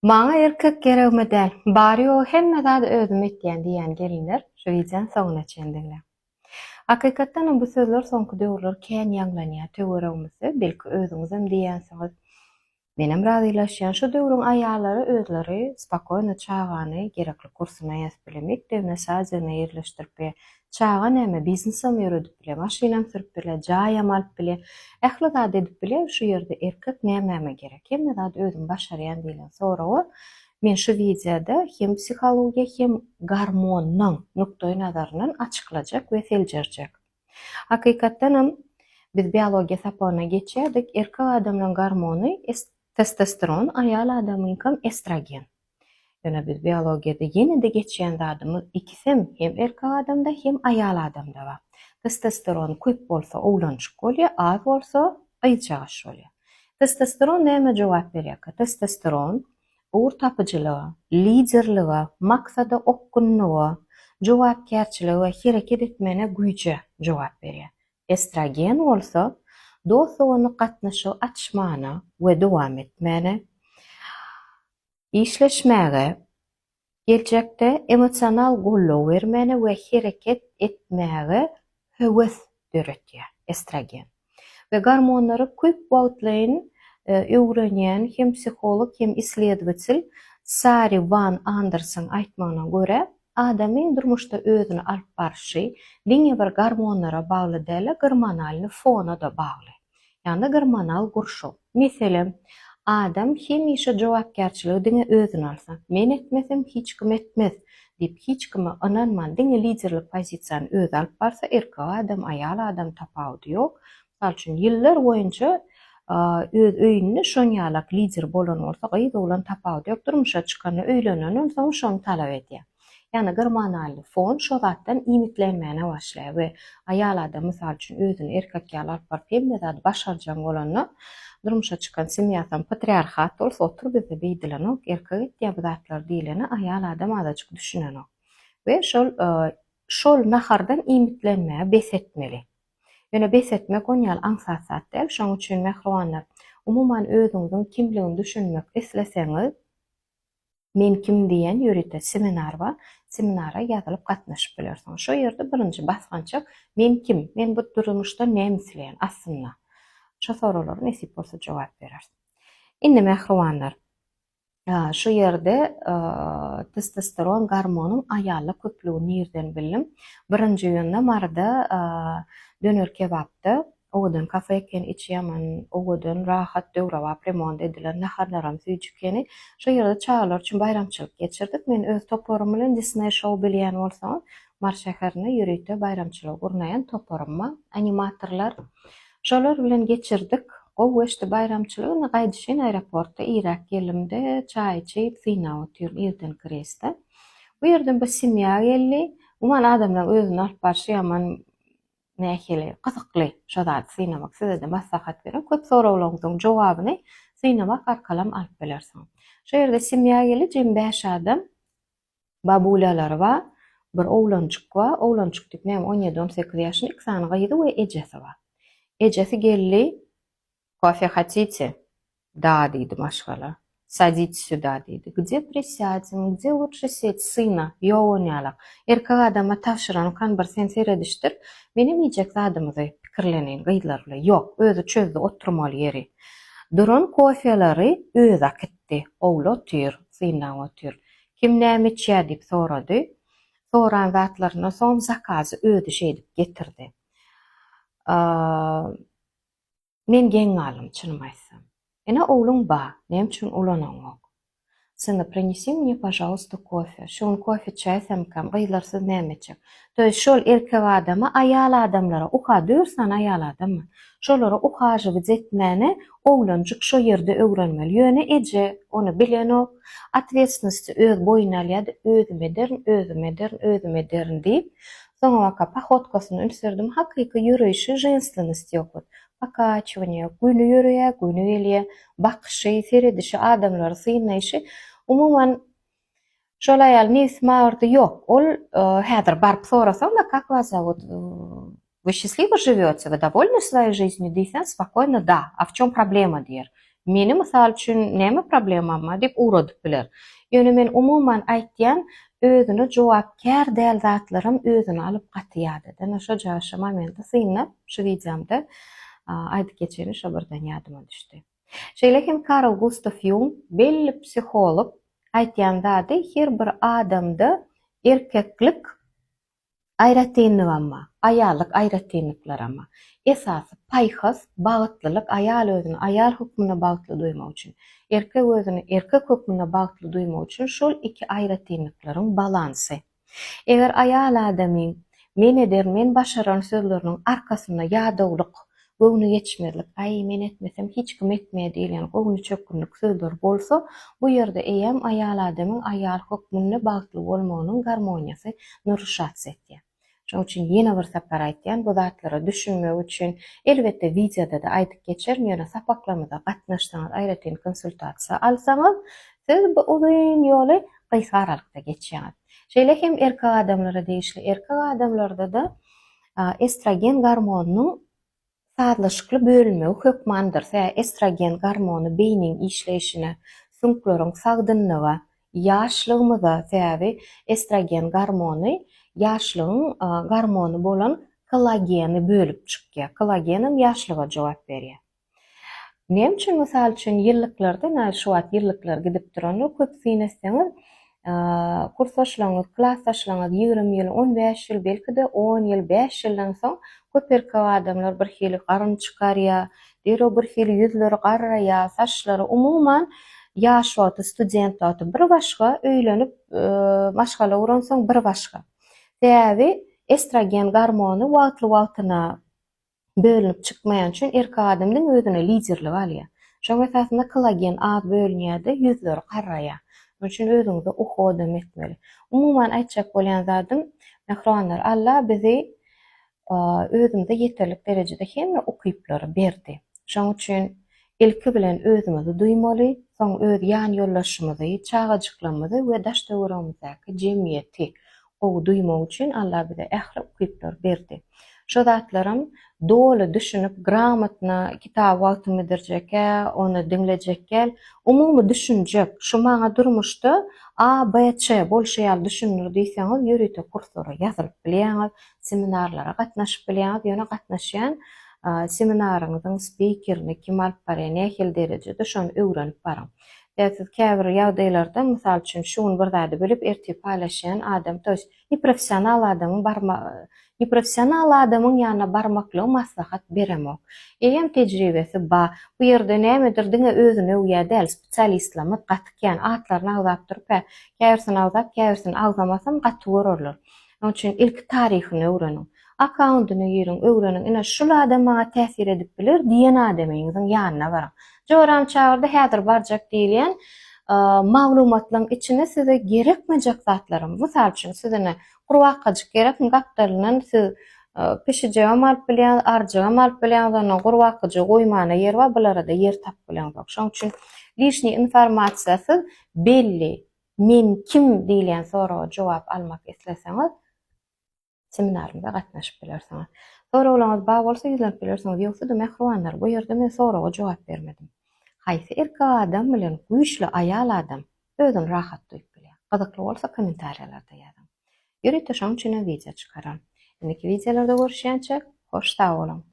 Maňa erkek geregmedäl. Bary o hemme zat özüm etýän diýen gelinler şu wijen soňuna çendiler. Hakykatdan bu sözler soňky döwürler kän ýanglanýar töweregmisi, belki özüňizem diýänsiňiz. Menem razylaşýan şu döwrüň aýallary özleri spakoýna çagany gerekli kursyna ýazyp bile, mektebine sazyna ýerleşdirip bile, çaga näme biznesem ýöredip bile, maşynam sürüp bile, jaýam alyp bile, ähli zat edip bile şu ýerde erkek näme gerek? Hemme zat özüm başarýan diýilen soragy men şu videoda hem psihologiýa hem gormonnyň nukdaý nazaryndan açyklanjak we seljerjek. Hakykatdanam biz biologiýa sapagyna geçýärdik. Erkek adamyň gormony testosteron, ayal adamynkam estrogen. Ýöne biz biologiýada ýene-de geçýän zadymyz ikisem hem erkek adamda hem ayal adamda bar. Testosteron köp bolsa oglançyk bolýar, az bolsa aýjaş bolýar. Testosteron näme jogap berýär? Testosteron uğur tapıcılığa, liderliğe, maksada okkunluğa, jogapkärçiligi we hereket etmene güýje jogap berýär. Estrogen bolsa dostugyny gatnaşy açmana we dowam etmene, işleşmäge, geljekde emosional gollaw bermene we hereket etmäge höwes döretýär estrogen. Ve gormonlary köp wagtlaryň öwrenýän hem psiholog hem isledewçil Sari Van Anderson aýtmagyna görä, adamyň durmuşda özüni alyp barşy diňe bir gormonlara bagly däl, hormonal fona da bagly. Ýani hormonal gurşu. Meselem, adam hemişe jogapkärçiligi diňe özüni alsa, men etmesem hiç kim etmez diýip hiç kime ananman diňe liderlik pozisiýany özü alyp barsa, erkek adam, ayal adam tapawdy ýok. Misal üçin ýyllar boýunça öz öýünde şonýalak lider bolan bolsa, gaýda bolan tapawdy ýok. Durmuşa çykany öýlenenden soň şonu talap edýär. Ýani hormonal fon şo zatdan imitlenmäne başlaýar we ayal adam misal üçin özüni erkekkä alyp baryp hemme zat başarjak bolany durmuşa çykan semýasam patriarhat bolsa oturup bizde beýdilenok erkek etýär bu zatlar diýileni ayal adam azajyk düşünenok. We şol nahardan imitlenmäge besetmeli. Ýöne besetmek onýal aňsatsaat däl, şoň üçin mehribanlar, umuman özüňiziň kimligini düşünmek isleseňiz, men kim diýen ýörite seminar bar, seminara ýazylyp gatnaşyp bilersiň. Şo ýerde birinji basgançak men kim, men bu durmuşda näme aslynda. Şo soralara nesip bolsa jogap berersiň. Indi mehribanlar, şu ýerde testosteron gormonyň aýalla köpligini ýerden bildim. Birinji ýönde marda döner kebapda owadan kafeken içýärmen, owadan rahat döwre bap remont edilen naharlaram süýjükeni şu ýerde çagalar üçin bayramçylyk geçirdik. Men öz toporum bilen Disney Show bilýän bolsam, Mar şäherine ýürüýte bayramçylyk urnaýan toporumma animatorlar şolar bilen geçirdik. O işte bayramçylygyny gaýdyşyn aeroportda Irak gelimde çay içip syna oturup ýerden kiresde. Bu ýerden bir semýa geldi. Uman adamlar özüni alyp barşýarman nähili gyzykly şo zat synamak sizde maslahat berem. Köp sorawlaryňyzyň jogabyny synamak arkalam alyp bilersiň. Şo ýerde semýa geldi, jem 5 adam babulalary bar, bir oglançyk bar, oglançyk diýip 17-18 ýaşyny iksany gaýdy we ejesi bar. Ejesi geldi. Кофе хотите? Да, диýdi maşgala. Садитесь сюда diýdi. Где присядем? Где лучше сесть? Syna, ýoňalak. Erkek adama tapşyran kan bir sen seredişdir. Menim ýejek zadymyzy pikirleneň gaýdylar bile. Ýok, özü çözdi oturmaly ýeri. Duran kofeleri özü akitdi. Owla otyr, syna otyr. Kim näme içýär diýip sorady. Soran zatlaryna soň zakazy özü şeýdip getirdi. Men geň alym çynymy aýtsam. Ene oğlum ba, näme üçin ulananok? Syna, принеси мне, пожалуйста, кофе. Şol kofe çay semkam, gaýlarsyz näme içek? Töý şol erkek adama, ayal adamlara uha dörsen ayal adamma. Şolara uhaşygy etmäne oglanjyk şo ýerde öwrenmeli. Ýöne eje, onu bilenok, atwetnosty öz boýuna alýar, özüme dern diýip, soňa waka pahodkasyny ünsürdim. Hakyky ýürüýüşi женственность ýok. Pakachvanya, güni ýürüýär, güni gelýär, bakşy, seredişi adamlar synaýşy. Umuman şol aýal nismardy ýok. Ol häzir barp sorasaň da, как вас зовут? Вы счастливо живёте? Вы довольны своей жизнью? Diýsen, spokojno da. A в чём проблема diýer. Meni misal üçin näme problemamma dep uradyp biler. Ýöne men umuman aýtýan özüne jogapkär däl zatlarym özüne alyp gatýady. Dene şo jaşa momentde syňnap şu wideomda aýdyp geçeni şo birden ýadyma düşdi. Şeýlekim Carl Gustav Jung belli psiholog aýtýan zady her bir adamda erkeklik aýratynlygama, aýallyk aýratynlyklarama esasy paýhas, bagtlylyk aýal özüni aýal hukmuna bagtly duýmak üçin, erkek özüni erkek hukmuna bagtly duýmak üçin şol iki aýratynlyklaryň balansy. Eger aýal adamyň men eder, men başaran sözleriniň arkasyna ýadaglyk, göwni geçmezlik, aý men etmesem hiç kim etmeýär diýen göwni çökünlik sözler bolsa, bu ýerde eýem aýal adamyň aýal hukmuna bagtly bolmagynyň garmoniýasy nurşat etýär. Şoň üçin ýene bir sapar aýtýan bu zatlara düşünmek üçin elbetde videoda da aýdyp geçer, ýöne sapaklamada gatnaşsaňyz, aýratyn konsultasiýa alsaňyz, siz bu uzun ýoly gysga aralykda geçýäňiz. Şeýle hem erkek adamlara diýişli, erkek adamlarda da estrogen garmonunyň sadlaşykly bölünmegi hökmandyr. Estrogen garmonu beýniň işleyişine, süňkleriň sagdynlyga, ýaşlygymyza sebäbi estrogen garmonu ýaşlygyň garmonu bolan kolageni bölüp çykýar. Kollagenim ýaşlyga jogap berýär. Nem üçin mysal üçin ýyllyklarda, şu wagt ýyllyklar gidip duranlar köp synesseňiz, kursaşlaňyz, klassaşlaňyz 20 ýyl, 15 ýyl, belki de 10 ýyl, 5 ýyldan soň köp erkek adamlar bir hili garyn çykarýar, derä bir hili ýüzleri garraýar, saçlary umuman ýaş wagty, student wagty bir başga, öýlenip maşgala uransoň bir başga. Sebäbi estrogen garmonu wagtly-wagtyna bölünip çykmaýan üçin erkek adamyň özüne liderlik alýar. Şoň esasında kollagen az bölünýärde ýüzleri garraýar. Şoň üçin özüňize uhodam etmeli. Umuman aýtjak bolýan zadym, mehribanlar, Allah bizi özümde ýeterlik derejede hemme ukyplary berdi. Şoň üçin ilki bilen özümizi duýmaly, soň öz ýan ýollaşymyzy, çagajyklarymyzy we daşdöwrümizde jemgyýeti ow duýmak üçin Allah bize ähli ukyplar berdi. Şo zatlarym doly düşünüp gramatna kitap wagtymy dirjekkä, onu dinlejekkä, umumy düşünjek. Şu maňa durmuşda A, B, C bolşýar düşünür diýseňiz, ýörüte kurslara ýazylyp bilýäňiz, seminarlara gatnaşyp bilýäňiz, ýöne gatnaşýan seminaryňyzyň speakerini kim alyp barýar, nähil derejede şonu öwrenip baraň. Siz käbir ýagdaýlarda mysal üçin şuny bir zady bilip ertip paýlaşan adam, professional adamyň ýanyna barmakly maslahat beremok. Eýem tejribesi ba, bu ýerde nämedir diňe özüne öwýär däl, spesialistler gatykýan atlaryny agzap durup, käbirsin agzap, käbirsin agzamasam gaty görürler. Onuň üçin ilk taryhyny öwrenin. Akauntyny ýerin, öwrenin, ina şul adam maňa täsir edip bilir diýen adamyňyzyň ýanyna baraň. Joram çağırdı, häzir barjak diýilýän maglumatlaryň içine size gerekmejek zatlarym. Mysal üçin sizine gurwakajyk gerek, gapdalynyň siz pişijek alyp bilýän, arjak alyp bilýän, onu gurwakajy goýmana yer bar, bulara da yer tap bilýän. Şoň üçin lişni informasiýasy belli. Men kim diýilýän soraga jogap almak isleseňiz, seminarymda gatnaşyp bilersiňiz. Soraglaryňyz bar bolsa ýüzlenip bilersiňiz, ýoksa da mehribanlar, bu ýerde men soraga jogap bermedim. Haýsy erkek adam bilen güýçli aýal adam özüni rahat duýup bilýär. Gyzykly bolsa kommentariýalarda ýazan. Ýöre şoň üçin video çykaran. Indiki videolarda görüşýänçe hoş sag bolun.